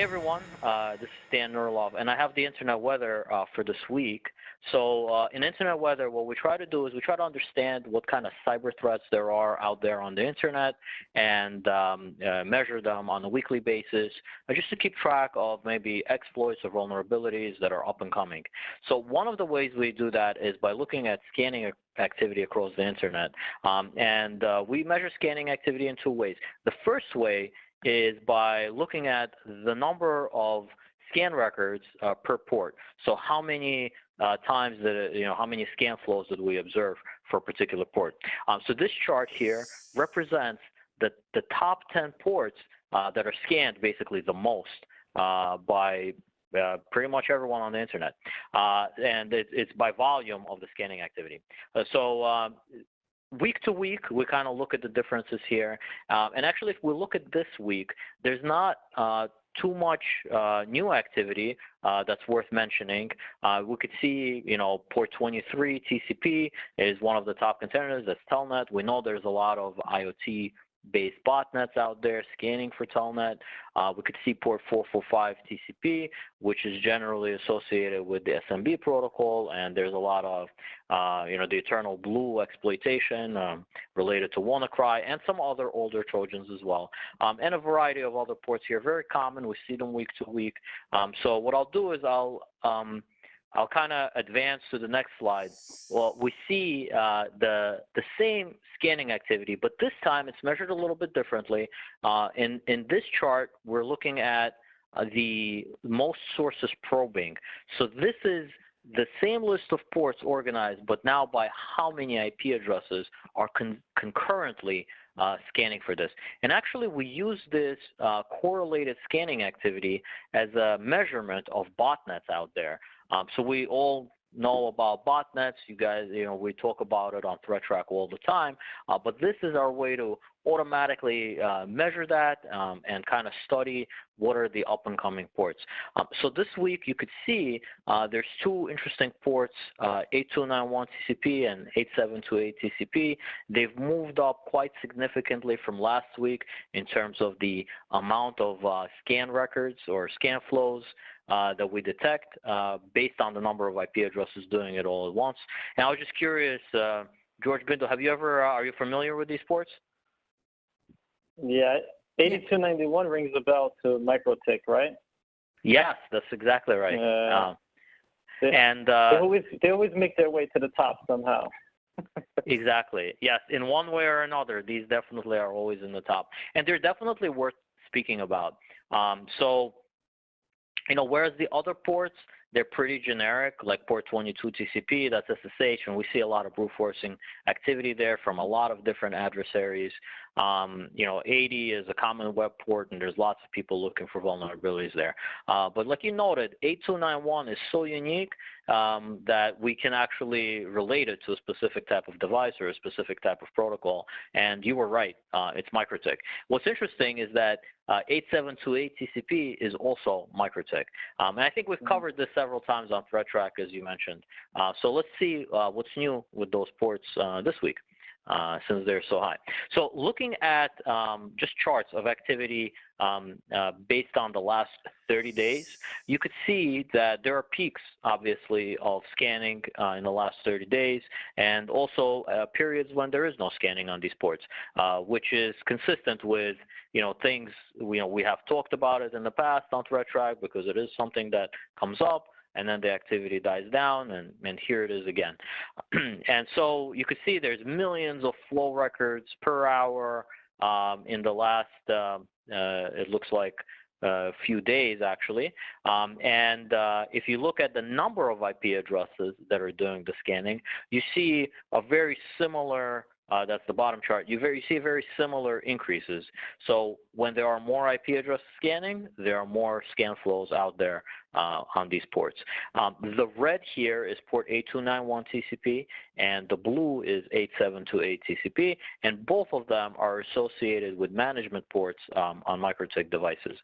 everyone, this is Dan Nurilov, and I have the internet weather for this week. So in internet weather, what we try to do is we try to understand what kind of cyber threats there are out there on the internet and measure them on a weekly basis, just to keep track of maybe exploits or vulnerabilities that are up and coming. So one of the ways we do that is by looking at scanning activity across the internet. We measure scanning activity in two ways. The first way is by looking at the number of scan records per port. So how many times how many scan flows did we observe for a particular port? So this chart here represents the top 10 ports that are scanned basically the most by pretty much everyone on the internet, and it's by volume of the scanning activity. Week to week, we kind of look at the differences here. And actually, if we look at this week, there's not too much new activity that's worth mentioning. We could see, port 23 TCP is one of the top contenders. That's Telnet. We know there's a lot of IoT-based botnets out there scanning for Telnet. We could see port 445 TCP, which is generally associated with the SMB protocol, and there's a lot of, the eternal blue exploitation related to WannaCry and some other older Trojans as well, and a variety of other ports here. Very common. We see them week to week. So what I'll do is I'll kind of advance to the next slide. Well, we see the same scanning activity, but this time it's measured a little bit differently. In this chart, we're looking at the most sources probing. So this is the same list of ports organized, but now by how many IP addresses are concurrently scanning for this. And actually, we use this correlated scanning activity as a measurement of botnets out there. So we all know about botnets. You guys, we talk about it on ThreatTraq all the time. But this is our way to automatically measure that and kind of study what are the up-and-coming ports. So this week, you could see there's two interesting ports, 8291 TCP and 8728 TCP. They've moved up quite significantly from last week in terms of the amount of scan records or scan flows that we detect based on the number of IP addresses doing it all at once. And I was just curious, George Bindu, are you familiar with these ports? Yeah, 8291 rings a bell to Mikrotik, right? Yes, that's exactly right. They always make their way to the top somehow. Exactly. Yes, in one way or another, these definitely are always in the top, and they're definitely worth speaking about. Whereas the other ports, they're pretty generic, like port 22 TCP, that's SSH, and we see a lot of brute forcing activity there from a lot of different adversaries. 80 is a common web port, and there's lots of people looking for vulnerabilities there. But like you noted, 8291 is so unique that we can actually relate it to a specific type of device or a specific type of protocol. And you were right, it's Mikrotik. What's interesting is that 8728 TCP is also Mikrotik. And I think we've covered this several times on ThreatTraq, as you mentioned. So let's see what's new with those ports this week. Since they're so high. So looking at just charts of activity based on the last 30 days, you could see that there are peaks, obviously, of scanning in the last 30 days, and also periods when there is no scanning on these ports, which is consistent with things we have talked about it in the past on ThreatTraq, because it is something that comes up, and then the activity dies down, and here it is again. And so you could see there's millions of flow records per hour in the last, it looks like, a few days, actually. And if you look at the number of IP addresses that are doing the scanning, you see a very similar that's the bottom chart. You see very similar increases. So when there are more IP address scanning, there are more scan flows out there on these ports. The red here is port 8291 TCP, and the blue is 8728 TCP, and both of them are associated with management ports on Mikrotik devices.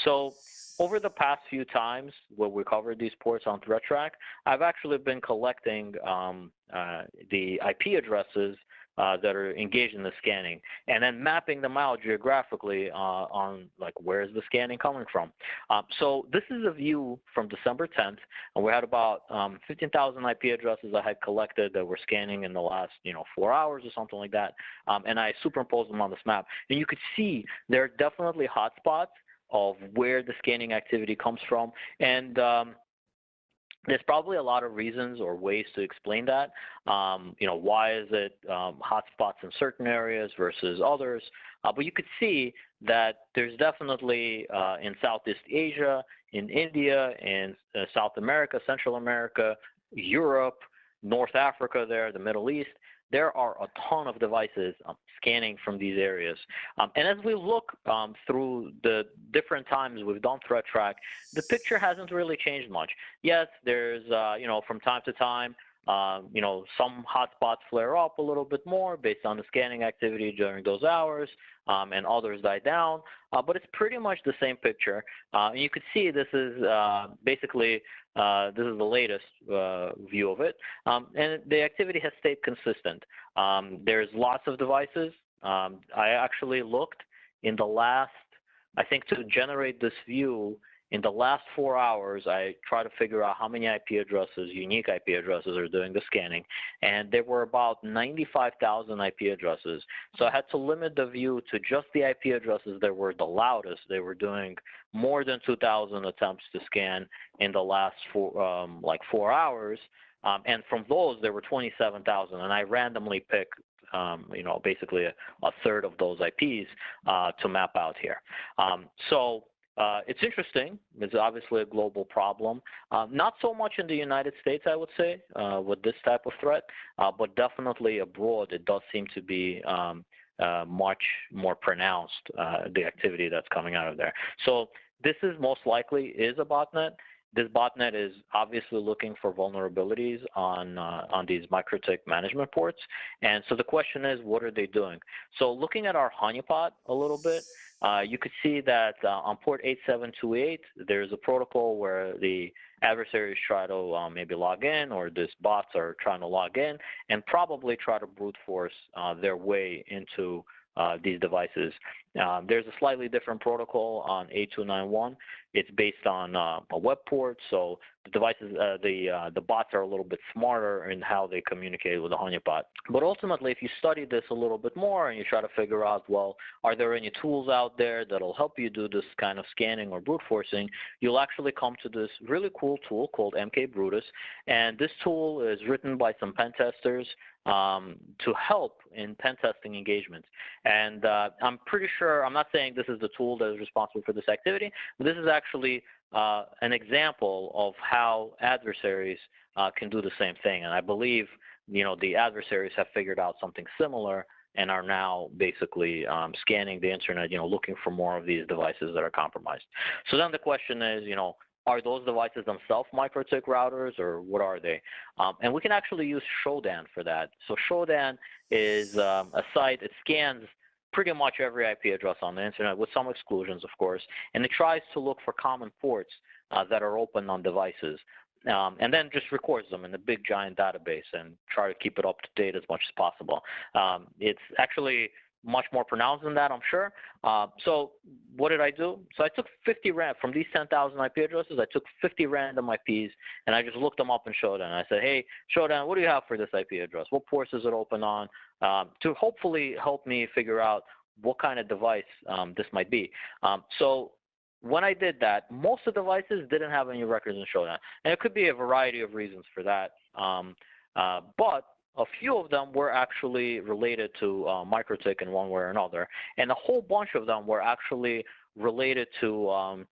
So over the past few times where we covered these ports on ThreatTraq, I've actually been collecting the IP addresses that are engaged in the scanning, and then mapping them out geographically on like where is the scanning coming from. So this is a view from December 10th, and we had about 15,000 IP addresses I had collected that were scanning in the last 4 hours or something like that, and I superimposed them on this map, and you could see there are definitely hotspots of where the scanning activity comes from, and there's probably a lot of reasons or ways to explain that. Why is it hotspots in certain areas versus others? But you could see that there's definitely in Southeast Asia, in India, in South America, Central America, Europe, North Africa there, the Middle East, there are a ton of devices scanning from these areas. And as we look through the different times we've done ThreatTraq, the picture hasn't really changed much. Yes, there's, from time to time, some hotspots flare up a little bit more based on the scanning activity during those hours, and others die down. But it's pretty much the same picture. And you could see this is basically, this is the latest view of it. And the activity has stayed consistent. There's lots of devices. I actually looked in the last, I think to generate this view, in the last 4 hours, I tried to figure out how many IP addresses, unique IP addresses, are doing the scanning, and there were about 95,000 IP addresses. So I had to limit the view to just the IP addresses that were the loudest. They were doing more than 2,000 attempts to scan in the last 4 hours, and from those, there were 27,000, and I randomly picked basically a third of those IPs to map out here. It's interesting. It's obviously a global problem. Not so much in the United States, I would say, with this type of threat, but definitely abroad, it does seem to be much more pronounced, the activity that's coming out of there. So this is most likely is a botnet. This botnet is obviously looking for vulnerabilities on these Mikrotik management ports. And so the question is, what are they doing? So looking at our honeypot a little bit, you could see that on port 8728, there's a protocol where the adversaries try to maybe log in, or these bots are trying to log in and probably try to brute force their way into these devices. There's a slightly different protocol on 8291. It's based on a web port, so the devices, the bots are a little bit smarter in how they communicate with the honeypot. But ultimately, if you study this a little bit more and you try to figure out, well, are there any tools out there that'll help you do this kind of scanning or brute forcing, you'll actually come to this really cool tool called MKBrutus. And this tool is written by some pen testers to help in pen testing engagements. And I'm pretty sure, I'm not saying this is the tool that is responsible for this activity, but this is actually an example of how adversaries can do the same thing. And I believe, the adversaries have figured out something similar and are now basically scanning the internet, looking for more of these devices that are compromised. So then the question is, are those devices themselves Mikrotik routers, or what are they? And we can actually use Shodan for that. So Shodan is a site, it scans pretty much every IP address on the internet, with some exclusions, of course, and it tries to look for common ports that are open on devices, and then just records them in a big giant database and try to keep it up to date as much as possible. It's actually much more pronounced than that, I'm sure. So what did I do? So I took 50 from these 10,000 IP addresses, I took 50 random IPs, and I just looked them up in Shodan. I said, hey, Shodan, what do you have for this IP address? What ports is it open on? To hopefully help me figure out what kind of device this might be. So when I did that, most of the devices didn't have any records in Shodan. And it could be a variety of reasons for that. But a few of them were actually related to Mikrotik in one way or another, and a whole bunch of them were actually related to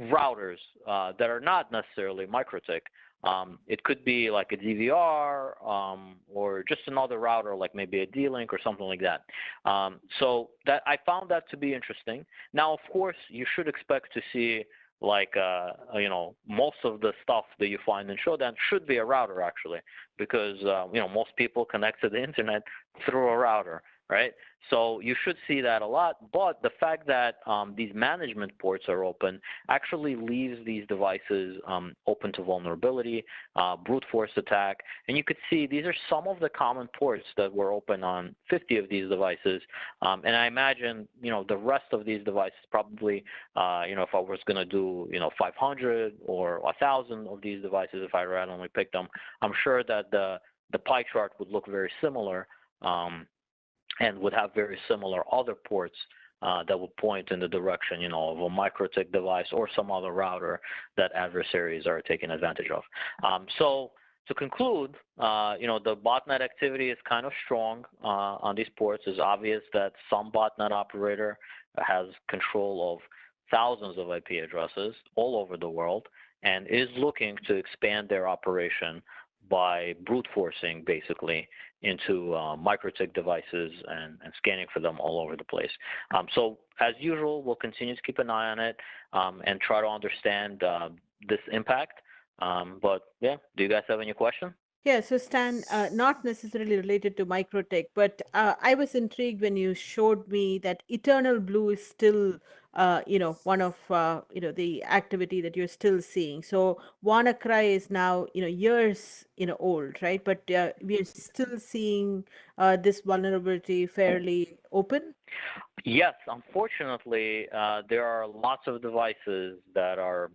routers that are not necessarily Mikrotik. It could be like a DVR or just another router, like maybe a D-Link or something like that. So that I found that to be interesting. Now, of course, you should expect to see like, most of the stuff that you find in Shodan should be a router, actually, because, most people connect to the internet through a router. right? So you should see that a lot, but the fact that these management ports are open actually leaves these devices open to vulnerability, brute force attack, and you could see these are some of the common ports that were open on 50 of these devices, and I imagine, the rest of these devices probably, if I was going to do, 500 or 1,000 of these devices, if I randomly picked them, I'm sure that the pie chart would look very similar. And would have very similar other ports that would point in the direction, of a Mikrotik device or some other router that adversaries are taking advantage of. So to conclude, the botnet activity is kind of strong on these ports. It's obvious that some botnet operator has control of thousands of IP addresses all over the world and is looking to expand their operation by brute forcing, basically, into Mikrotik devices and scanning for them all over the place. So as usual, we'll continue to keep an eye on it and try to understand this impact. But yeah, do you guys have any questions? Yeah, so Stan, not necessarily related to Mikrotik, but I was intrigued when you showed me that Eternal Blue is still, one of, the activity that you're still seeing. So WannaCry is now, years, old, right? But we're still seeing this vulnerability fairly open. Yes, unfortunately, there are lots of devices that are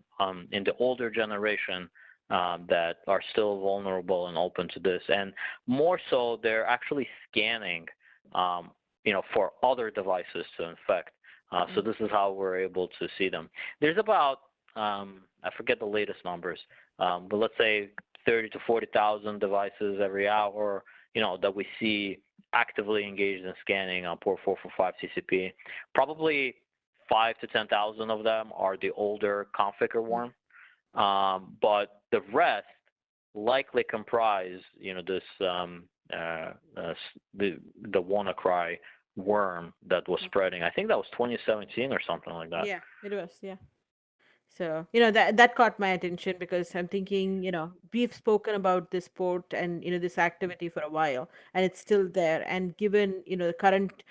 in the older generation that are still vulnerable and open to this, and more so, they're actually scanning, for other devices to infect. So this is how we're able to see them. There's about, I forget the latest numbers, but let's say 30 to 40,000 devices every hour, that we see actively engaged in scanning on port 445 TCP. Probably 5 to 10,000 of them are the older configure worm. But the rest likely comprise, this the WannaCry worm that was spreading. I think that was 2017 or something like that. Yeah, it was. Yeah. So, that caught my attention because I'm thinking, we've spoken about this port and, this activity for a while, and it's still there. And given, the current,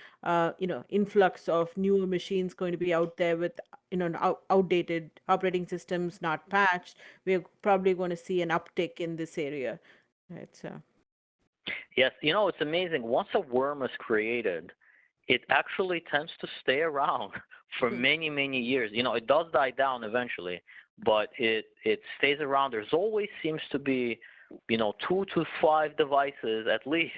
influx of newer machines going to be out there with, outdated operating systems not patched, we're probably going to see an uptick in this area. Right. So. Yes, it's amazing. Once a worm is created, it actually tends to stay around for many, many years. It does die down eventually, but it stays around. There's always seems to be, 2 to 5 devices at least,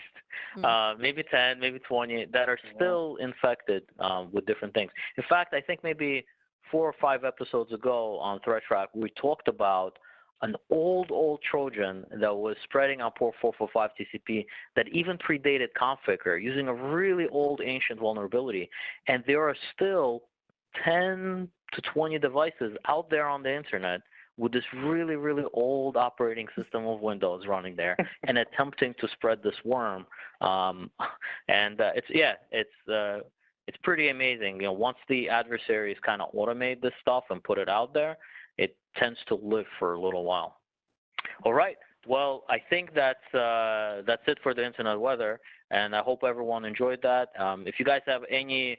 maybe 10, maybe 20, that are still infected with different things. In fact, I think maybe 4 or 5 episodes ago on ThreatTraq, we talked about an old Trojan that was spreading on port 445 TCP that even predated Configure, using a really old ancient vulnerability. And there are still 10 to 20 devices out there on the internet with this really, really old operating system of Windows running there and attempting to spread this worm. It's pretty amazing. Once the adversaries kind of automate this stuff and put it out there, it tends to live for a little while. All right. Well, I think that's it for the internet weather, and I hope everyone enjoyed that. If you guys have any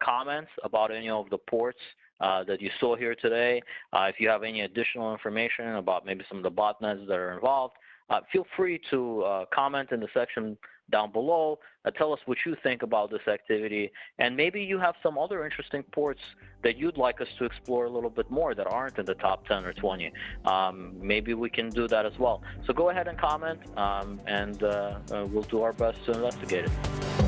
comments about any of the ports that you saw here today, if you have any additional information about maybe some of the botnets that are involved, feel free to comment in the section down below. Tell us what you think about this activity, and maybe you have some other interesting ports that you'd like us to explore a little bit more that aren't in the top 10 or 20. Maybe we can do that as well. So go ahead and comment, and we'll do our best to investigate it.